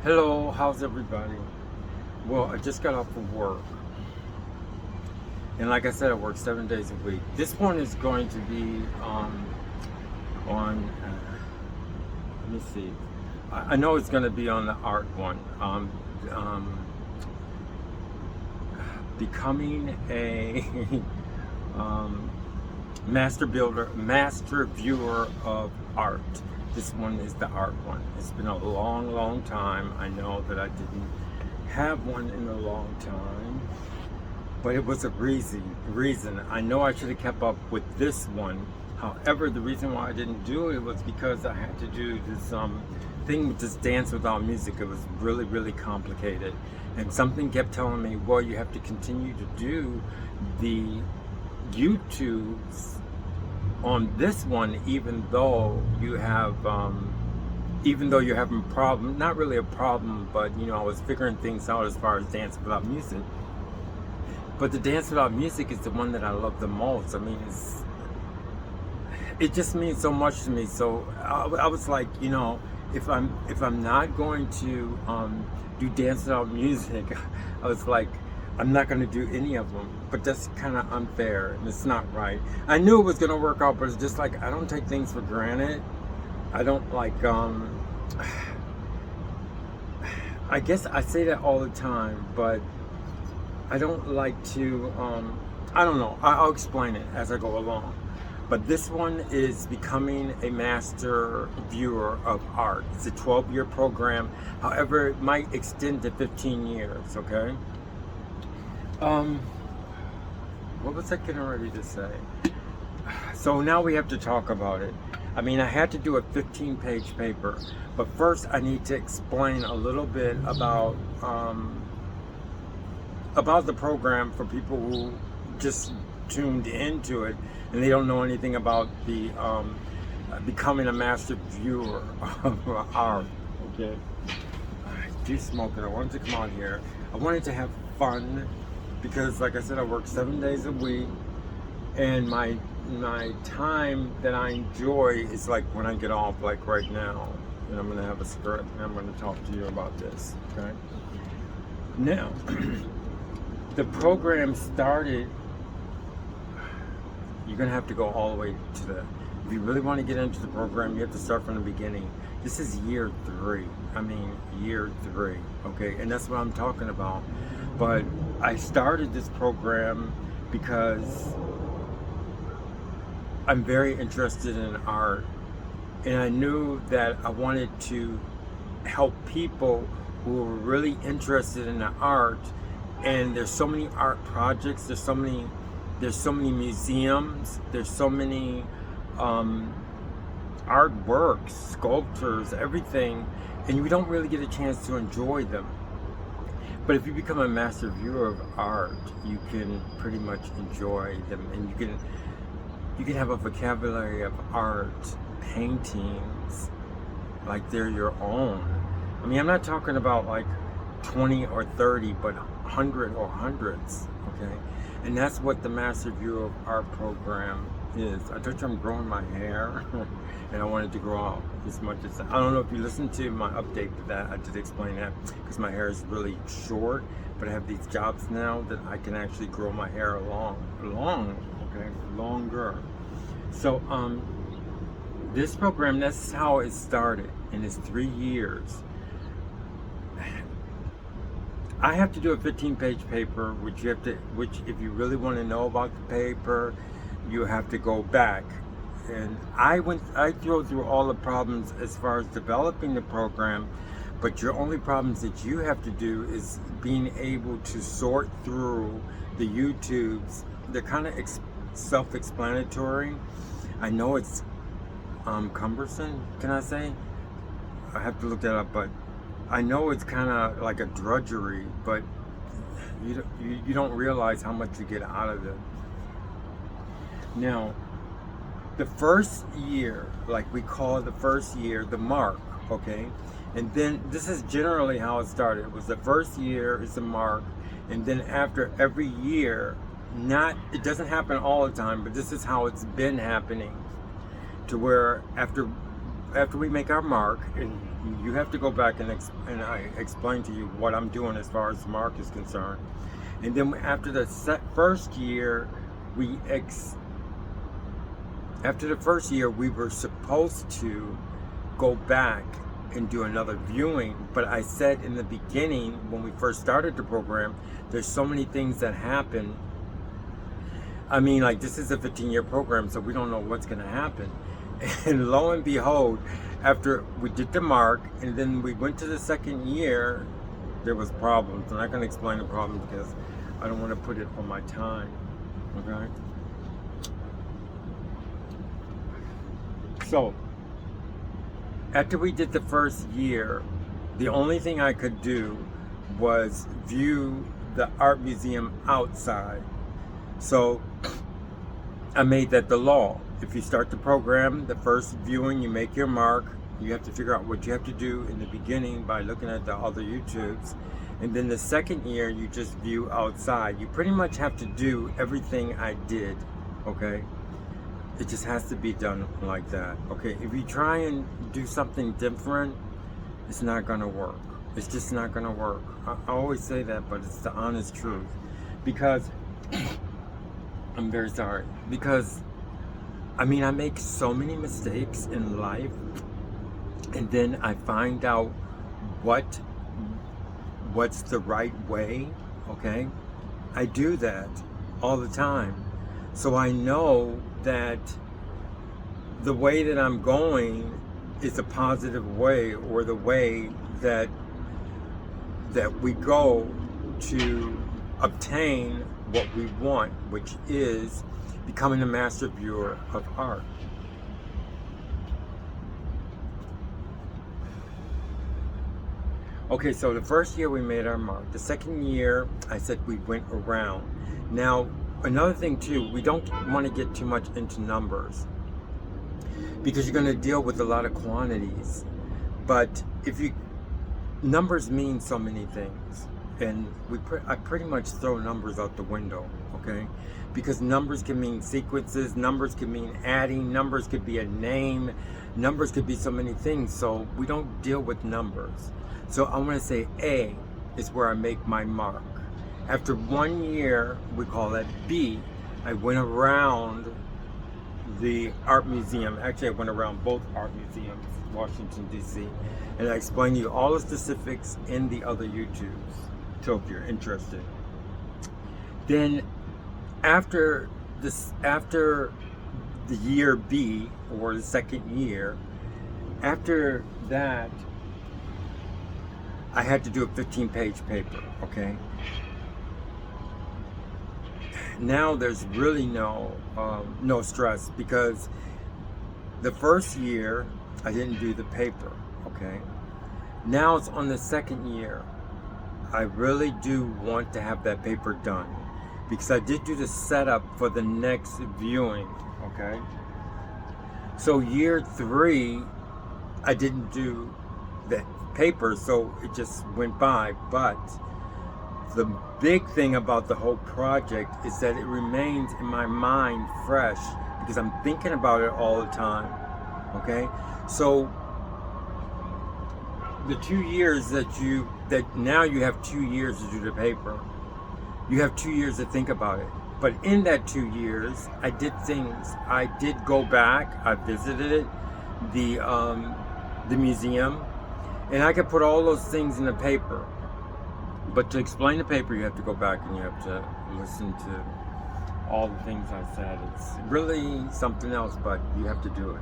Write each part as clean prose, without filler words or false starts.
Hello, how's everybody? Well, I just got off of work. And like I said, I work 7 days a week. This one is going to be on, let me see. I know it's going to be on the art one. Um, Becoming a um, master viewer of art. This one is the art one. It's been a long, long time. I know that I didn't have one in a long time, but it was a reason. I know I should have kept up with this one. However, the reason why I didn't do it was because I had to do this thing with this dance without music. It was really, really complicated. And something kept telling me, well, you have to continue to do the YouTubes on this one, even though you're having a problem, not really a problem, but I was figuring things out as far as dance without music. But the dance without music is the one that I love the most. I mean, it just means so much to me. So I was like, if I'm not going to do dance without music, I was like, I'm not going to do any of them. But that's kind of unfair, and it's not right. I knew it was going to work out, but it's just like, I don't take things for granted. I don't like, I guess I say that all the time, but I don't like to, I don't know. I'll explain it as I go along. But this one is becoming a master viewer of art. It's a 12-year program. However, it might extend to 15 years, okay? What was I getting ready to say? So now we have to talk about it. I mean, I had to do a 15-page paper, but first I need to explain a little bit about the program for people who just tuned into it and they don't know anything about the becoming a master viewer of art. Okay, I do smoke it. I wanted to come out here. I wanted to have fun because, like I said, I work 7 days a week, and my time that I enjoy is like when I get off, like right now, and I'm gonna have a script and I'm gonna talk to you about this. Okay. Now, the program started. You're gonna have to go all the way to the. If you really want to get into the program, you have to start from the beginning. This is year 3. I mean, year 3. Okay, and that's what I'm talking about. But I started this program because I'm very interested in art, and I knew that I wanted to help people who were really interested in the art. And there's so many art projects. There's so many museums. There's so many artworks, sculptures, everything, and you don't really get a chance to enjoy them. But if you become a master viewer of art, you can pretty much enjoy them, and you can have a vocabulary of art, paintings, like they're your own. I mean, I'm not talking about like 20 or 30, but 100 or hundreds, okay? And that's what the Master Viewer of Art program is. I told you I'm growing my hair, and I wanted to grow out as much as I don't know if you listened to my update to that. I did explain that because my hair is really short, but I have these jobs now that I can actually grow my hair longer. So this program, that's how it started, and it's 3 years. I have to do a 15-page paper, which if you really want to know about the paper, you have to go back. And I drove through all the problems as far as developing the program, but your only problems that you have to do is being able to sort through the YouTubes. They're kind of self-explanatory. I know it's cumbersome, can I say? I have to look that up, but I know it's kind of like a drudgery, but you don't realize how much you get out of it. Now, the first year, like we call the first year the mark, okay? And then this is generally how it started. It was the first year is the mark, and then after every year, it doesn't happen all the time, but this is how it's been happening, to where after we make our mark, and You have to go back and I explain to you what I'm doing as far as the mark is concerned. And then after the first year, after the first year, we were supposed to go back and do another viewing, but I said in the beginning when we first started the program, there's so many things that happen. I mean, like, this is a 15-year program, so we don't know what's going to happen. And lo and behold, after we did the mark and then we went to the second year, there was problems. I'm not going to explain the problems because I don't want to put it on my time. Okay? So, after we did the first year, the only thing I could do was view the art museum outside. So I made that the law. If you start the program, the first viewing, you make your mark. You have to figure out what you have to do in the beginning by looking at the other YouTubes. And then the second year, you just view outside. You pretty much have to do everything I did, okay? It just has to be done like that, okay? If you try and do something different, it's not gonna work. It's just not gonna work. I always say that, but it's the honest truth. Because, I'm very sorry. Because, I mean, I make so many mistakes in life, and then I find out what's the right way, okay? I do that all the time. So I know that the way that I'm going is a positive way, or the way that we go to obtain what we want, which is becoming a master viewer of art. Okay, so the first year we made our mark. The second year, I said we went around. Now, another thing too, we don't want to get too much into numbers because you're going to deal with a lot of quantities. But numbers mean so many things, and I pretty much throw numbers out the window, okay? Because numbers can mean sequences, numbers can mean adding, numbers could be a name, numbers could be so many things, so we don't deal with numbers. So I'm going to say A is where I make my mark. After 1 year, we call that B, I went around the art museum. Actually, I went around both art museums, Washington, D.C., and I explained to you all the specifics in the other YouTubes, so if you're interested. Then after the year B, or the second year, after that, I had to do a 15-page paper, okay? Now there's really no stress, because the first year I didn't do the paper, okay? Now it's on the second year. I really do want to have that paper done, because I did do the setup for the next viewing, okay? So year 3, I didn't do the paper, so it just went by. But the big thing about the whole project is that it remains in my mind fresh, because I'm thinking about it all the time, okay? So the 2 years that now you have 2 years to do the paper. You have 2 years to think about it. But in that 2 years, I did things. I did go back. I visited it, the museum, and I could put all those things in the paper. But to explain the paper, you have to go back and you have to listen to all the things I said. It's really something else, but you have to do it.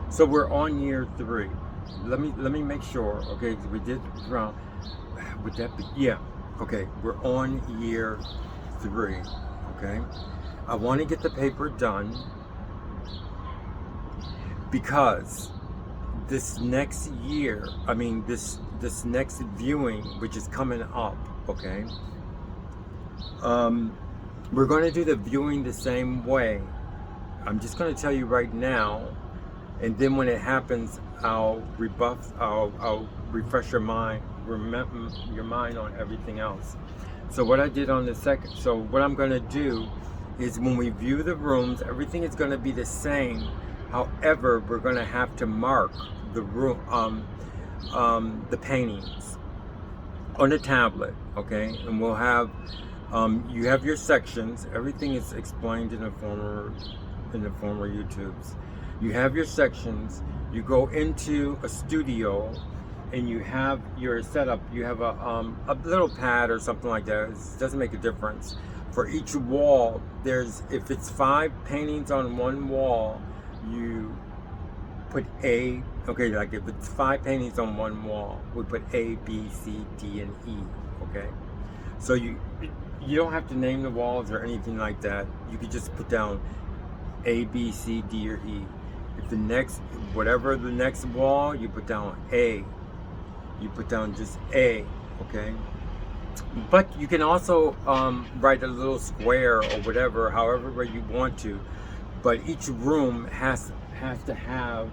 So we're on year 3. Let me make sure. Okay, we did round. Would that be? Yeah. Okay, we're on year 3. Okay, I want to get the paper done, because this next year, I mean this next viewing, which is coming up, okay, we're going to do the viewing the same way. I'm just going to tell you right now, and then when it happens, I'll refresh your mind, remember your mind on everything else. So what I did on the second, so what I'm going to do is when we view the rooms, everything is going to be the same. However, we're going to have to mark the room, the paintings on a tablet, okay? And we'll have, you have your sections. Everything is explained in the former YouTubes. You have your sections. You go into a studio, and you have your setup. You have a little pad or something like that. It doesn't make a difference. For each wall, if it's 5 paintings on one wall, you put A. Okay, like if it's 5 paintings on one wall, we put A, B, C, D, and E. Okay, so you don't have to name the walls or anything like that. You could just put down A, B, C, D, or E. If whatever the next wall, you put down A. You put down just A. Okay. But you can also write a little square or whatever, however way you want to. But each room has to have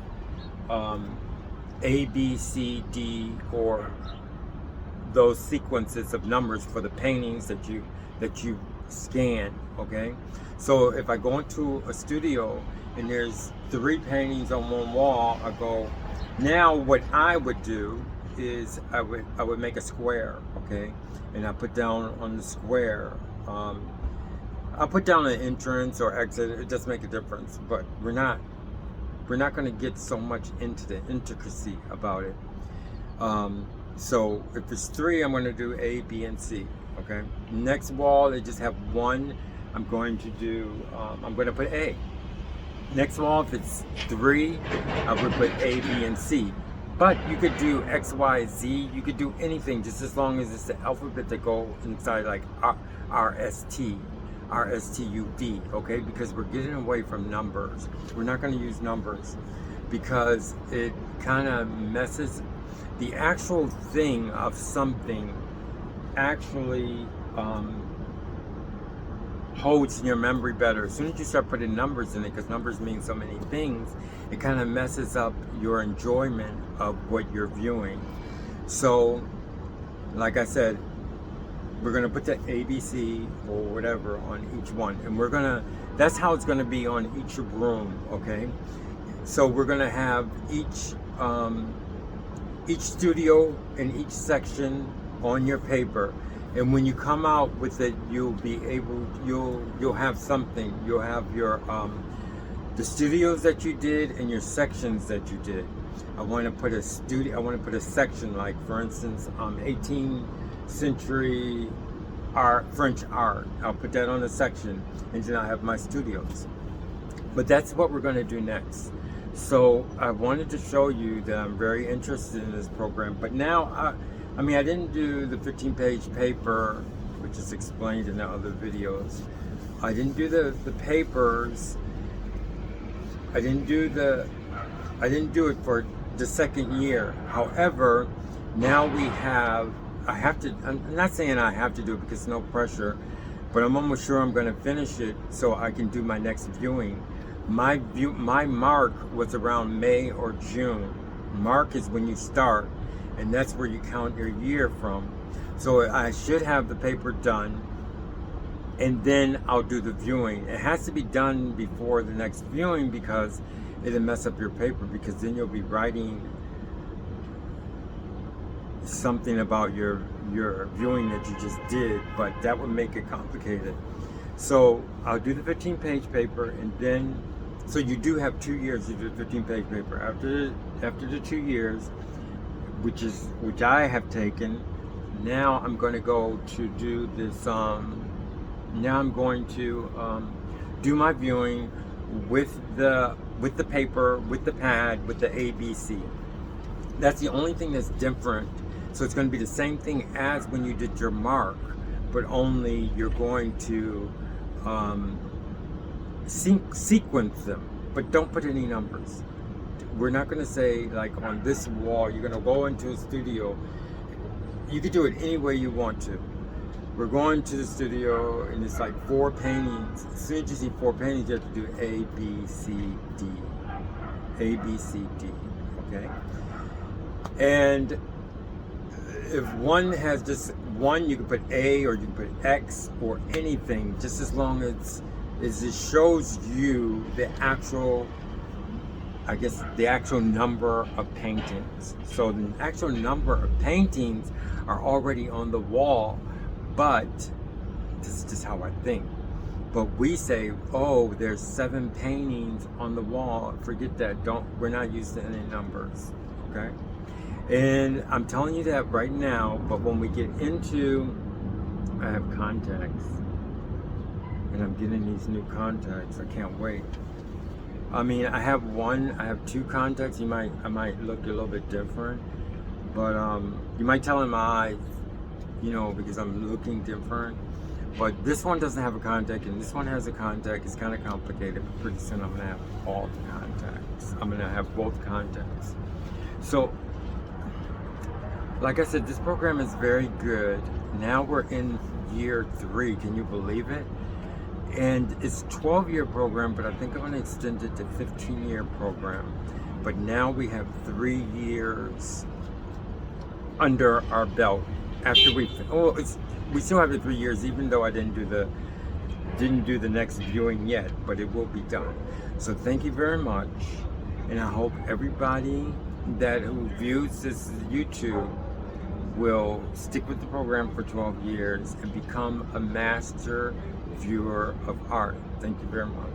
A, B, C, D, or those sequences of numbers for the paintings that you scan. Okay, so if I go into a studio and there's 3 paintings on one wall, I go. Now what I would do is I would make a square. Okay, and I put down on the square. I'll put down an entrance or exit. It doesn't make a difference. But we're not going to get so much into the intricacy about it. So if it's 3, I'm going to do A, B, and C. Okay. Next wall, they just have 1. I'm going to put A. Next wall, if it's 3, I would put A, B, and C. But you could do X, Y, Z. You could do anything, just as long as it's the alphabet that go inside, like R, S, T, U, V. Okay, because we're getting away from numbers. We're not going to use numbers because it kind of messes the actual thing of something. Actually holds in your memory better. As soon as you start putting numbers in it, because numbers mean so many things, it kind of messes up your enjoyment of what you're viewing. So, like I said, we're going to put the ABC or whatever on each one. And that's how it's going to be on each room, okay? So we're going to have each studio and each section on your paper. And when you come out with it, you'll have something. You'll have your the studios that you did and your sections that you did. I want to put a section, like for instance, 18th century art, French art. I'll put that on a section, and then I have my studios. But that's what we're going to do next. So I wanted to show you that I'm very interested in this program. But now, I didn't do the 15-page paper, which is explained in the other videos. I didn't do the papers. I didn't do it for the second year. However, now I'm not saying I have to do it because no pressure, but I'm almost sure I'm going to finish it so I can do my next viewing. My mark was around May or June. Mark is when you start, and that's where you count your year from. So I should have the paper done, and then I'll do the viewing. It has to be done before the next viewing because it'll mess up your paper, because then you'll be writing something about your viewing that you just did, but that would make it complicated. So I'll do the 15-page paper, and then so you do have 2 years to do the 15-page paper. After the 2 years, which I have taken, now I'm going to go to do this. Now I'm going to do my viewing with the paper, with the pad, with the ABC. That's the only thing that's different. So it's going to be the same thing as when you did your mark, but only you're going to sequence them, but don't put any numbers. We're not going to say, like, on this wall, you're going to go into a studio. You could do it any way you want to. We're going to the studio, and it's like 4 paintings. As soon as you see 4 paintings, you have to do A, B, C, D. A, B, C, D. Okay? And if one has just one, you can put A or you can put X or anything, just as long as is it shows you the actual, I guess, the actual number of paintings. So the actual number of paintings are already on the wall, but this is just how I think. But we say, oh, there's 7 paintings on the wall. Forget that. We're not used to any numbers. Okay? And I'm telling you that right now, but when we get into, I have contacts. And I'm getting these new contacts. I can't wait. I mean, I have 2 contacts. I might look a little bit different, but you might tell in my eyes, because I'm looking different. But this one doesn't have a contact, and this one has a contact. It's kind of complicated, but pretty soon I'm gonna have all the contacts. I'm gonna have both contacts. So, like I said, this program is very good. Now we're in year 3. Can you believe it? And it's a 12-year program, but I think I'm going to extend it to 15-year program. But now we have 3 years under our belt. After we still have the 3 years, even though I didn't do the next viewing yet, but it will be done. So thank you very much, and I hope everybody who views this YouTube will stick with the program for 12 years and become a master viewer of art. Thank you very much.